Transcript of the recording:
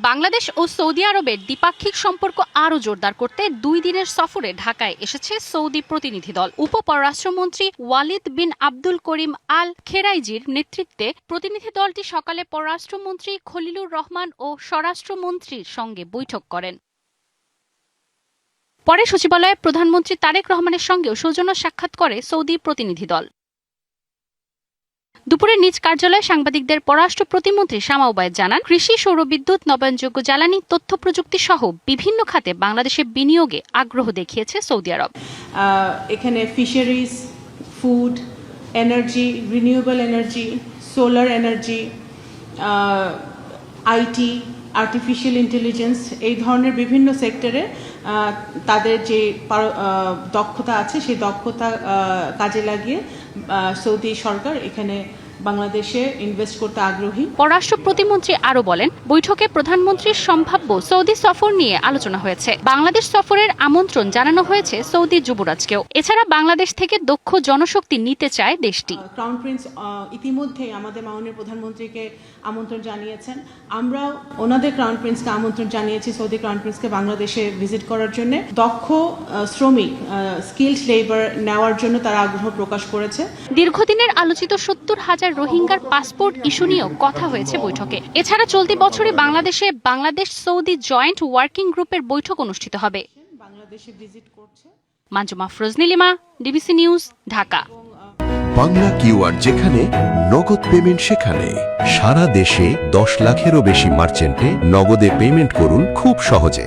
বাংলাদেশ ও Saudi আরবের দ্বিপাক্ষিক সম্পর্ক আরও জোরদার করতে 2 দিনের সফরে ঢাকায় এসেছে সৌদি প্রতিনিধি দল। উপপররাষ্ট্রমন্ত্রী ওয়ালিদ বিন আব্দুল করিম আল খেরাইজির নেতৃত্বে প্রতিনিধি দলটি সকালে পররাষ্ট্রমন্ত্রী খলিলুর রহমান ও স্বরাষ্ট্রমন্ত্রীর সঙ্গে বৈঠক করেন। পরে সচিবালয়ে প্রধানমন্ত্রী তারেক রহমানের সঙ্গেও সৌজন্য সাক্ষাৎ করে সৌদি প্রতিনিধি দল। দুপুরে নিজ কার্যালয়ে সাংবাদিকদের পররাষ্ট্র প্রতিমন্ত্রী শামা ওবায়েদ জানান, কৃষি, সৌরবিদ্যুৎ, নবায়নযোগ্য জ্বালানি, তথ্য প্রযুক্তি সহ বিভিন্ন খাতে বাংলাদেশের বিনিয়োগে আগ্রহ দেখিয়েছে সৌদি আরব। এখানে fisheries, food, energy, renewable energy, solar energy, IT, artificial intelligence, এই ধরনের বিভিন্ন সেক্টরে তাদের যে দক্ষতা আছে সেই দক্ষতা কাজে লাগিয়ে সৌদি সরকার এখানে বাংলাদেশে ইনভেস্ট করতে আগ্রহী। পররাষ্ট্র প্রতিমন্ত্রী আরও বলেন, বৈঠকে প্রধানমন্ত্রীর সম্ভাব্য সৌদি সফর নিয়ে আলোচনা হয়েছে। বাংলাদেশ সফরের আমন্ত্রণ জানানো হয়েছে সৌদি যুবরাজকেও। এছাড়া বাংলাদেশ থেকে দক্ষ জনশক্তি নিতে চায় দেশটি। ক্রাউন প্রিন্স ইতিমধ্যেই আমাদের মাননীয় প্রধানমন্ত্রীকে আমন্ত্রণ জানিয়েছেন। আমরাও ওনাদের ক্রাউন প্রিন্সকে আমন্ত্রণ জানিয়েছি সৌদি ক্রাউন প্রিন্সকে বাংলাদেশে ভিজিট করার জন্য। দক্ষ শ্রমিক, স্কিলড লেবার নেওয়ার জন্য তারা আগ্রহ প্রকাশ করেছে। দীর্ঘদিনের আলোচিত 70,000 রোহিঙ্গার পাসপোর্ট ইস্যু নিয়েও কথা হয়েছে বৈঠকে। এছাড়া চলতি বছরে বাংলাদেশে বাংলাদেশ সৌদি জয়েন্ট ওয়ার্কিং গ্রুপের বৈঠক অনুষ্ঠিত হবে। Manjuma Afroz Nilima, DBC news, Dhaka. Bangla QR যেখানে নগদ পেমেন্ট সেখানে। সারা দেশে 10 লাখেরও বেশি মার্চেন্টে নগদে পেমেন্ট করুন খুব সহজে।